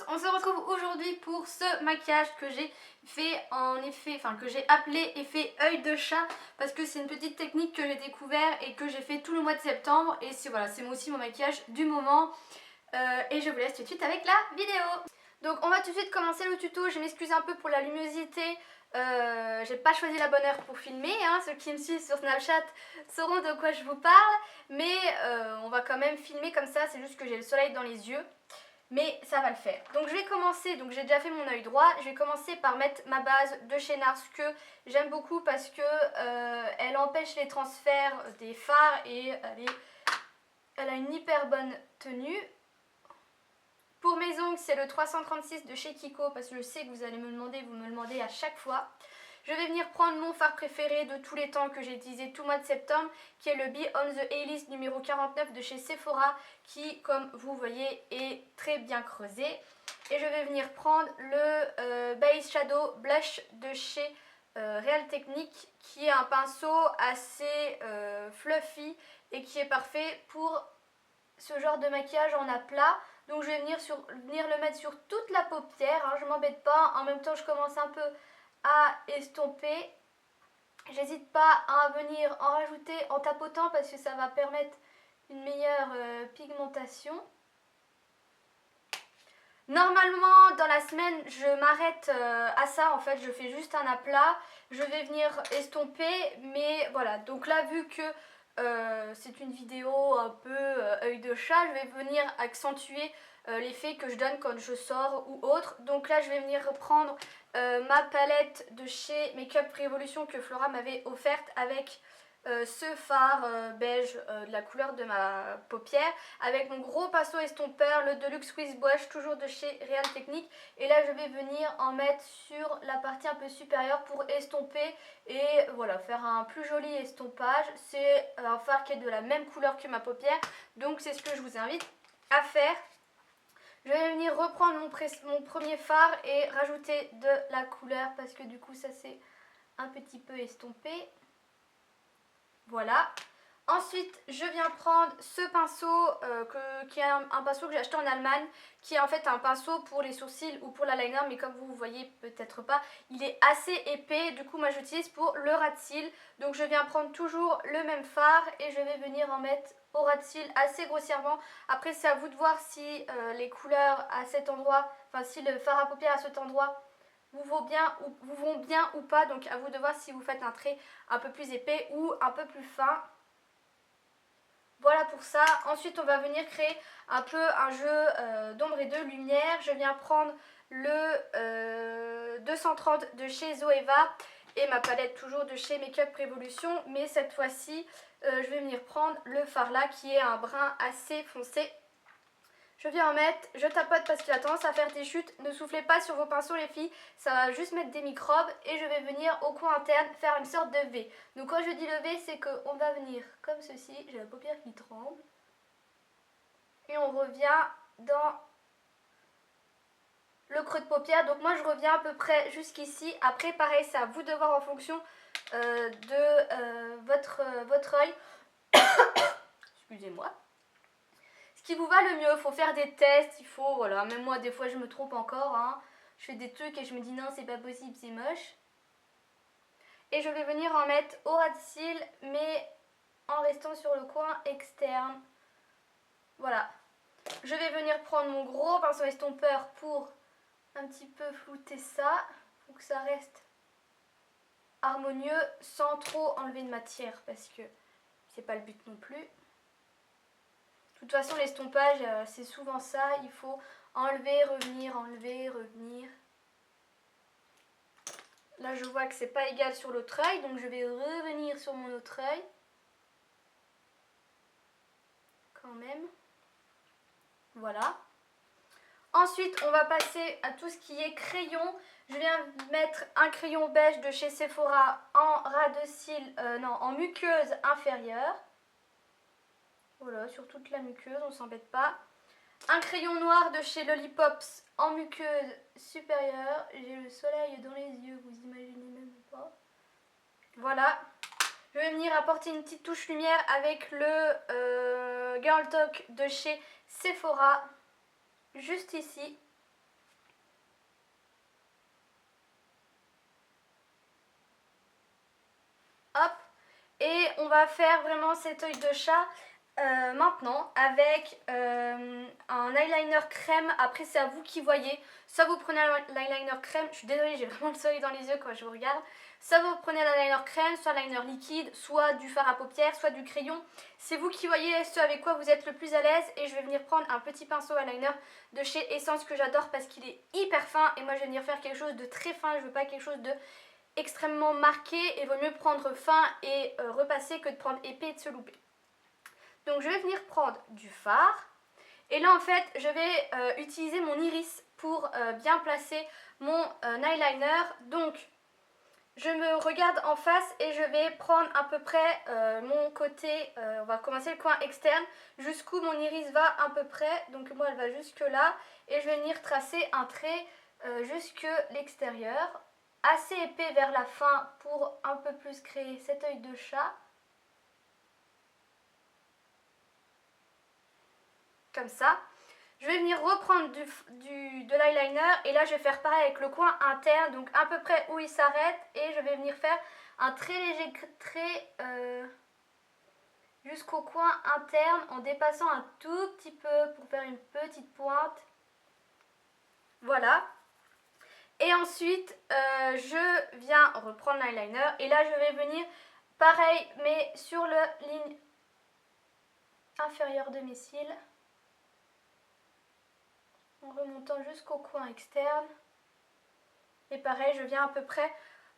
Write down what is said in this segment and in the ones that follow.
on se retrouve aujourd'hui pour ce maquillage que j'ai fait que j'ai appelé effet œil de chat, parce que c'est une petite technique que j'ai découvert et que j'ai fait tout le mois de septembre, et c'est aussi mon maquillage du moment. Et je vous laisse tout de suite avec la vidéo. Donc on va tout de suite commencer le tuto. Je m'excuse un peu pour la luminosité. J'ai pas choisi la bonne heure pour filmer, hein. Ceux qui me suivent sur Snapchat sauront de quoi je vous parle, mais on va quand même filmer comme ça. C'est juste que j'ai le soleil dans les yeux, mais ça va le faire. Donc je vais commencer, donc j'ai déjà fait mon œil droit. Je vais commencer par mettre ma base de chez NARS, que j'aime beaucoup parce que elle empêche les transferts des fards et elle a une hyper bonne tenue. Pour mes ongles, c'est le 336 de chez Kiko, parce que je sais que vous allez me le demandez à chaque fois. Je vais venir prendre mon fard préféré de tous les temps que j'ai utilisé tout le mois de septembre, qui est le Be On The A-List numéro 49 de chez Sephora, qui, comme vous voyez, est très bien creusé. Et je vais venir prendre le Base Shadow Blush de chez Real Technique, qui est un pinceau assez fluffy et qui est parfait pour ce genre de maquillage en aplat. Donc je vais venir le mettre sur toute la paupière, hein, je m'embête pas. En même temps je commence un peu à estomper. J'hésite pas à venir en rajouter en tapotant parce que ça va permettre une meilleure pigmentation. Normalement dans la semaine je m'arrête à ça, en fait je fais juste un aplat. Je vais venir estomper, mais voilà, donc là vu que c'est une vidéo un peu œil de chat, je vais venir accentuer l'effet que je donne quand je sors ou autre. Donc là je vais venir reprendre ma palette de chez Makeup Revolution que Flora m'avait offerte avec ce fard beige de la couleur de ma paupière, avec mon gros pinceau estompeur, le Deluxe Swiss Brush, toujours de chez Real Technique. Et là je vais venir en mettre sur la partie un peu supérieure pour estomper et voilà, faire un plus joli estompage. C'est un fard qui est de la même couleur que ma paupière, donc c'est ce que je vous invite à faire. Je vais venir reprendre mon premier fard et rajouter de la couleur parce que du coup ça s'est un petit peu estompé. Voilà. Ensuite, je viens prendre ce pinceau qui est un pinceau que j'ai acheté en Allemagne, qui est en fait un pinceau pour les sourcils ou pour l'eyeliner, mais comme vous voyez peut-être pas, il est assez épais. Du coup, moi j'utilise pour le ras de cils. Donc je viens prendre toujours le même fard et je vais venir en mettre au ras de cils assez grossièrement. Après, c'est à vous de voir si les couleurs à cet endroit, enfin si le fard à paupières à cet endroit vous vont bien ou pas. Donc à vous de voir si vous faites un trait un peu plus épais ou un peu plus fin. Voilà pour ça. Ensuite on va venir créer un peu un jeu d'ombre et de lumière. Je viens prendre le 230 de chez Zoeva et ma palette toujours de chez Makeup Revolution, mais cette fois-ci je vais venir prendre le fard là qui est un brun assez foncé. Je viens en mettre, je tapote parce qu'il a tendance à faire des chutes. Ne soufflez pas sur vos pinceaux les filles, ça va juste mettre des microbes. Et je vais venir au coin interne faire une sorte de V. Donc quand je dis le V, c'est qu'on va venir comme ceci. J'ai la paupière qui tremble. Et on revient dans le creux de paupière. Donc moi je reviens à peu près jusqu'ici. Après pareil, c'est à vous de voir en fonction de votre œil. Excusez-moi. Ce qui vous va le mieux, il faut faire des tests, il faut, voilà, même moi des fois je me trompe encore, hein. Je fais des trucs et je me dis non c'est pas possible, c'est moche. Et je vais venir en mettre au ras de cils, mais en restant sur le coin externe. Voilà. Je vais venir prendre mon gros pinceau estompeur pour un petit peu flouter ça, pour que ça reste harmonieux sans trop enlever de matière, parce que c'est pas le but non plus. De toute façon, l'estompage, c'est souvent ça. Il faut enlever, revenir. Là, je vois que c'est pas égal sur l'autre œil, donc je vais revenir sur mon autre œil. Quand même. Voilà. Ensuite, on va passer à tout ce qui est crayon. Je viens mettre un crayon beige de chez Sephora en ras de cils, en muqueuse inférieure. Voilà, sur toute la muqueuse, on s'embête pas. Un crayon noir de chez Lollipops en muqueuse supérieure. J'ai le soleil dans les yeux, vous imaginez même pas. Voilà. Je vais venir apporter une petite touche lumière avec le Girl Talk de chez Sephora. Juste ici. Hop. Et on va faire vraiment cet œil de chat maintenant avec un eyeliner crème. Après c'est à vous qui voyez. Soit vous prenez l'eyeliner crème, je suis désolée j'ai vraiment le soleil dans les yeux quand je vous regarde. Soit vous prenez l'eyeliner crème, soit l'eyeliner liquide, soit du fard à paupières, soit du crayon. C'est vous qui voyez ce avec quoi vous êtes le plus à l'aise. Et je vais venir prendre un petit pinceau eyeliner de chez Essence que j'adore parce qu'il est hyper fin. Et moi je vais venir faire quelque chose de très fin, je veux pas quelque chose de extrêmement marqué et vaut mieux prendre fin et repasser que de prendre épais et de se louper. Donc je vais venir prendre du fard et là en fait je vais utiliser mon iris pour bien placer mon eyeliner. Donc je me regarde en face et je vais prendre à peu près mon côté, on va commencer le coin externe jusqu'où mon iris va à peu près. Donc moi elle va jusque là et je vais venir tracer un trait jusque l'extérieur. Assez épais vers la fin pour un peu plus créer cet œil de chat. Comme ça. Je vais venir reprendre de l'eyeliner et là je vais faire pareil avec le coin interne, donc à peu près où il s'arrête et je vais venir faire un très léger trait jusqu'au coin interne en dépassant un tout petit peu pour faire une petite pointe. Voilà. Et ensuite, je viens reprendre l'eyeliner et là, je vais venir pareil, mais sur la ligne inférieure de mes cils, en remontant jusqu'au coin externe. Et pareil, je viens à peu près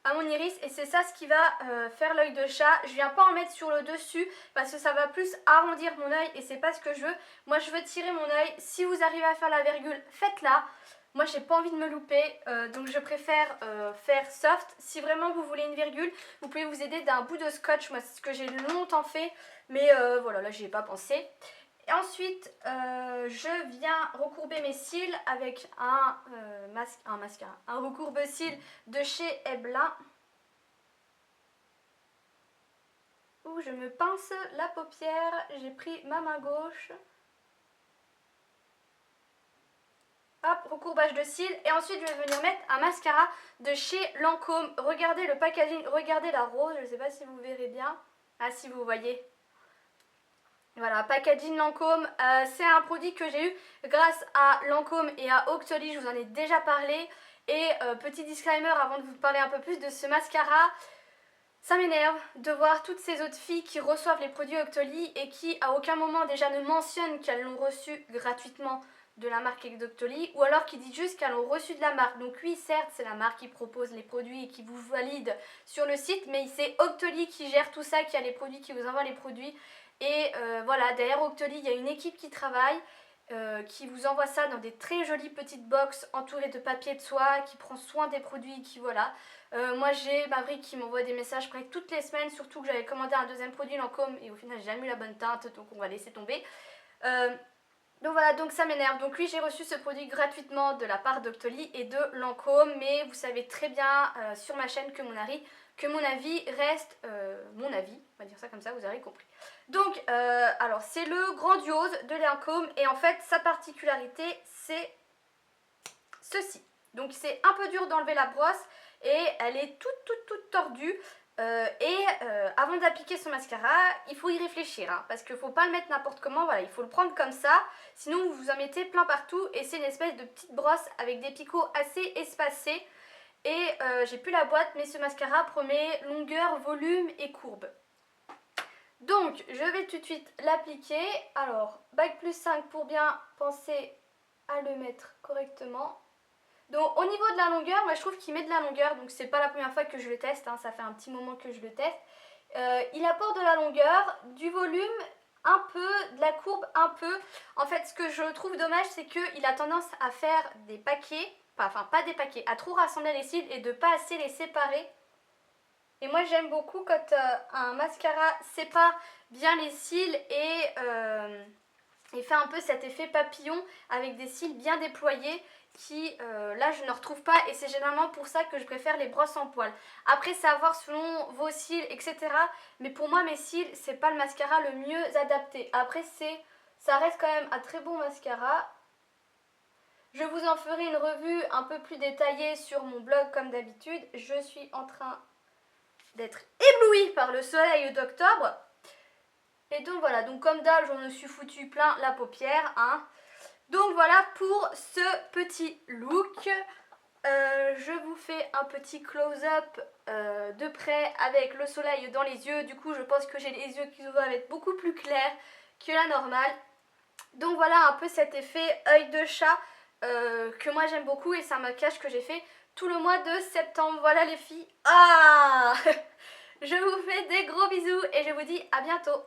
à mon iris et c'est ça ce qui va faire l'œil de chat. Je viens pas en mettre sur le dessus parce que ça va plus arrondir mon œil et c'est pas ce que je veux. Moi, je veux tirer mon œil. Si vous arrivez à faire la virgule, faites-la. Moi j'ai pas envie de me louper, donc je préfère faire soft. Si vraiment vous voulez une virgule, vous pouvez vous aider d'un bout de scotch. Moi c'est ce que j'ai longtemps fait, mais voilà, là j'y ai pas pensé. Et ensuite je viens recourber mes cils avec un mascara, un recourbe-cils de chez Ebla. Où je me pince la paupière, j'ai pris ma main gauche. Hop, recourbage de cils. Et ensuite, je vais venir mettre un mascara de chez Lancôme. Regardez le packaging, regardez la rose. Je ne sais pas si vous verrez bien. Ah, si vous voyez. Voilà, packaging Lancôme. C'est un produit que j'ai eu grâce à Lancôme et à Octoly. Je vous en ai déjà parlé. Et petit disclaimer avant de vous parler un peu plus de ce mascara. Ça m'énerve de voir toutes ces autres filles qui reçoivent les produits Octoly et qui à aucun moment déjà ne mentionnent qu'elles l'ont reçu gratuitement de la marque Octoly ou alors qui disent juste qu'elles l'ont reçu de la marque. Donc oui, certes, c'est la marque qui propose les produits et qui vous valide sur le site, mais c'est Octoly qui gère tout ça, qui a les produits, qui vous envoie les produits. Et voilà, derrière Octoly, il y a une équipe qui travaille, qui vous envoie ça dans des très jolies petites box entourées de papier de soie, qui prend soin des produits, qui voilà. Moi j'ai Maverick qui m'envoie des messages presque toutes les semaines, surtout que j'avais commandé un deuxième produit Lancôme et au final j'ai jamais eu la bonne teinte, donc on va laisser tomber. Donc voilà, donc ça m'énerve. Donc oui, j'ai reçu ce produit gratuitement de la part d'Octoly et de Lancôme, mais vous savez très bien sur ma chaîne que mon avis reste mon avis, on va dire ça comme ça, vous avez compris. Donc, alors c'est le Grandiose de Lancôme et en fait sa particularité c'est ceci. Donc c'est un peu dur d'enlever la brosse et elle est toute tordue. Avant d'appliquer son mascara, il faut y réfléchir hein, parce qu'il ne faut pas le mettre n'importe comment, voilà, il faut le prendre comme ça, sinon vous vous en mettez plein partout et c'est une espèce de petite brosse avec des picots assez espacés et j'ai plus la boîte mais ce mascara promet longueur, volume et courbe. Donc je vais tout de suite l'appliquer, alors bac plus 5 pour bien penser à le mettre correctement. Donc au niveau de la longueur, moi je trouve qu'il met de la longueur, donc c'est pas la première fois que je le teste, hein, ça fait un petit moment que je le teste. Il apporte de la longueur, du volume, un peu, de la courbe, un peu. En fait ce que je trouve dommage c'est qu'il a tendance à faire des paquets, enfin pas des paquets, à trop rassembler les cils et de pas assez les séparer. Et moi j'aime beaucoup quand un mascara sépare bien les cils et fait un peu cet effet papillon avec des cils bien déployés qui là je ne retrouve pas et c'est généralement pour ça que je préfère les brosses en poils. Après c'est à voir selon vos cils etc, mais pour moi mes cils c'est pas le mascara le mieux adapté. Après ça reste quand même un très bon mascara. Je vous en ferai une revue un peu plus détaillée sur mon blog comme d'habitude. Je suis en train d'être éblouie par le soleil d'octobre. Et donc voilà, donc comme d'hab, j'en me suis foutu plein la paupière, hein. Donc voilà pour ce petit look. Je vous fais un petit close-up de près avec le soleil dans les yeux. Du coup, je pense que j'ai les yeux qui doivent être beaucoup plus clairs que la normale. Donc voilà un peu cet effet œil de chat que moi j'aime beaucoup, et c'est un maquillage que j'ai fait tout le mois de septembre. Voilà les filles. Ah Je vous fais des gros bisous et je vous dis à bientôt.